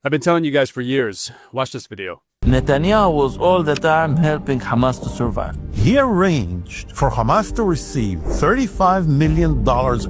I've been telling you guys for years, watch this video. Netanyahu was all the time helping Hamas to survive. He arranged for Hamas to receive $35 million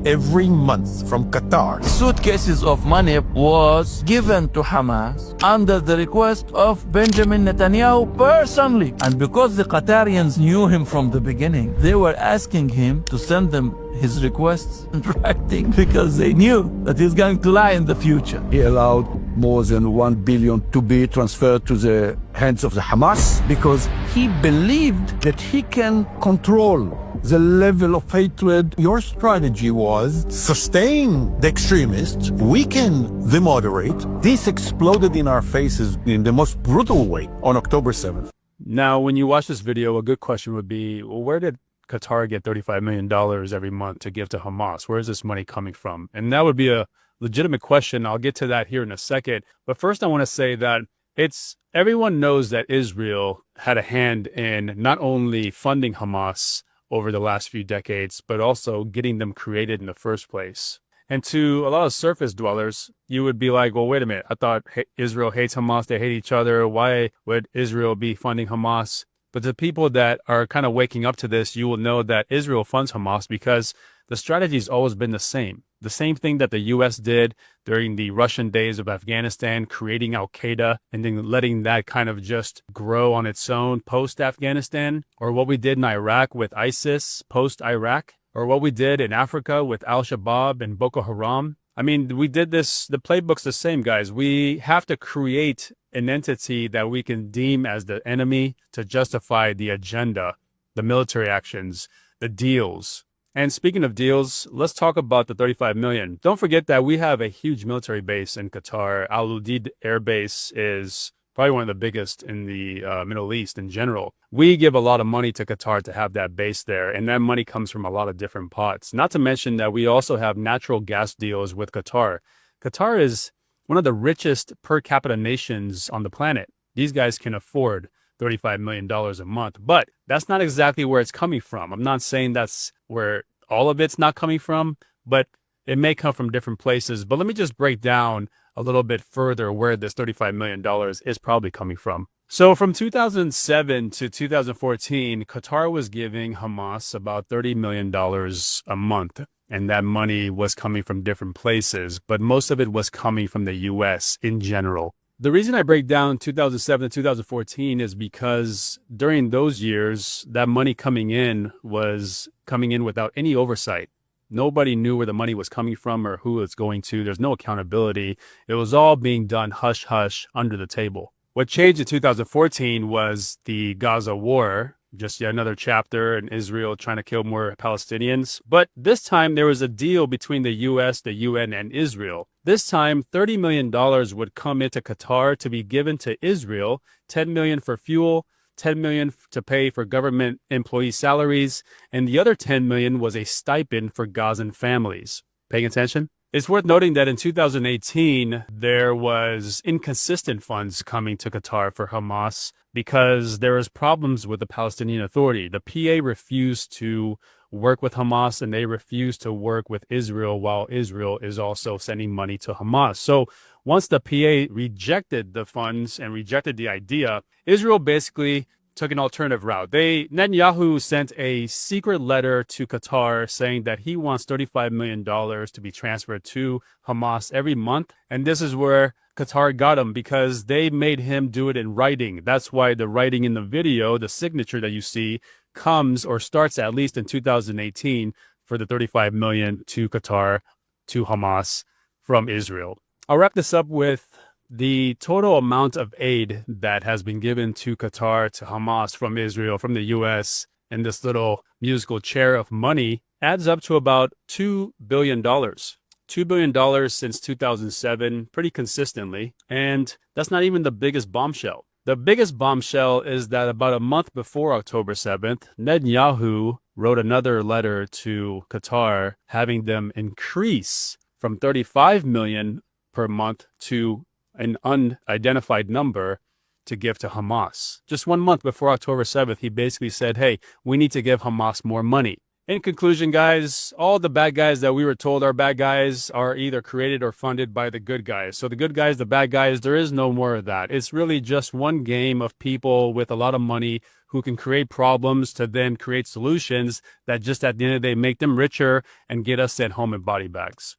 every month from Qatar. Suitcases of money was given to Hamas under the request of Benjamin Netanyahu personally. And because the Qatarians knew him from the beginning, they were asking him to send them his requests in writing because they knew that he's going to lie in the future. He allowed more than 1 billion to be transferred to the hands of the Hamas Because he believed that he can control the level of hatred. Your strategy was sustain the extremists, weaken the moderate. This exploded in our faces in the most brutal way on October 7th. Now, when you watch this video, a good question would be, well, where did Qatar get $35 million every month to give to Hamas? Where is this money coming from? And that would be a legitimate question. I'll get to that here in a second. But first, I want to say that everyone knows that Israel had a hand in not only funding Hamas over the last few decades, but also getting them created in the first place. And to a lot of surface dwellers, you would be like, well, wait a minute. I thought Israel hates Hamas. They hate each other. Why would Israel be funding Hamas? But the people that are kind of waking up to this, you will know that Israel funds Hamas because the strategy has always been the same. The same thing that the U.S. did during the Russian days of Afghanistan, creating al-Qaeda and then letting that kind of just grow on its own post-Afghanistan, or what we did in Iraq with ISIS post-Iraq, or what we did in Africa with al-Shabaab and Boko Haram. I mean, we did this, the playbook's the same, guys. We have to create an entity that we can deem as the enemy to justify the agenda, the military actions, the deals. And speaking of deals, let's talk about the $35 million. Don't forget that we have a huge military base in Qatar. Al Udeid Air Base is probably one of the biggest in the Middle East in general. We give a lot of money to Qatar to have that base there, and that money comes from a lot of different pots. Not to mention that we also have natural gas deals with Qatar. Qatar is one of the richest per capita nations on the planet. These guys can afford $35 million a month, but that's not exactly where it's coming from. I'm not saying that's where all of it's not coming from, but it may come from different places. But let me just break down a little bit further where this $35 million is probably coming from. So from 2007 to 2014, Qatar was giving Hamas about $30 million a month. And that money was coming from different places, but most of it was coming from the U.S. in general. The reason I break down 2007 to 2014 is because during those years, that money coming in was coming in without any oversight. Nobody knew where the money was coming from or who it's going to. There's no accountability. It was all being done hush hush under the table. What changed in 2014 was the Gaza war, just yet another chapter in Israel trying to kill more Palestinians. But this time there was a deal between the U.S., the UN, and Israel. This time, $30 million would come into Qatar to be given to Israel, $10 million for fuel, $10 million to pay for government employee salaries, and the other $10 million was a stipend for Gazan families. Paying attention? It's worth noting that in 2018, there was inconsistent funds coming to Qatar for Hamas because there was problems with the Palestinian Authority. The PA refused to work with Hamas and they refused to work with Israel while Israel is also sending money to Hamas. So once the PA rejected the funds and rejected the idea, Israel basically took an alternative route. Netanyahu sent a secret letter to Qatar saying that he wants $35 million to be transferred to Hamas every month. And this is where Qatar got him because they made him do it in writing. That's why the writing in the video, the signature that you see, comes or starts at least in 2018 for the $35 million to Qatar, to Hamas from Israel. I'll wrap this up with the total amount of aid that has been given to Qatar, to Hamas from Israel, from the U.S., and this little musical chair of money adds up to about $2 billion. $2 billion since 2007, pretty consistently. And that's not even the biggest bombshell. The biggest bombshell is that about a month before October 7th, Netanyahu wrote another letter to Qatar having them increase from $35 million per month to an unidentified number to give to Hamas. Just 1 month before October 7th, he basically said, hey, we need to give Hamas more money. In conclusion, guys, all the bad guys that we were told are bad guys are either created or funded by the good guys. So the good guys, the bad guys, there is no more of that. It's really just one game of people with a lot of money who can create problems to then create solutions that just at the end of the day make them richer and get us sent home in body bags.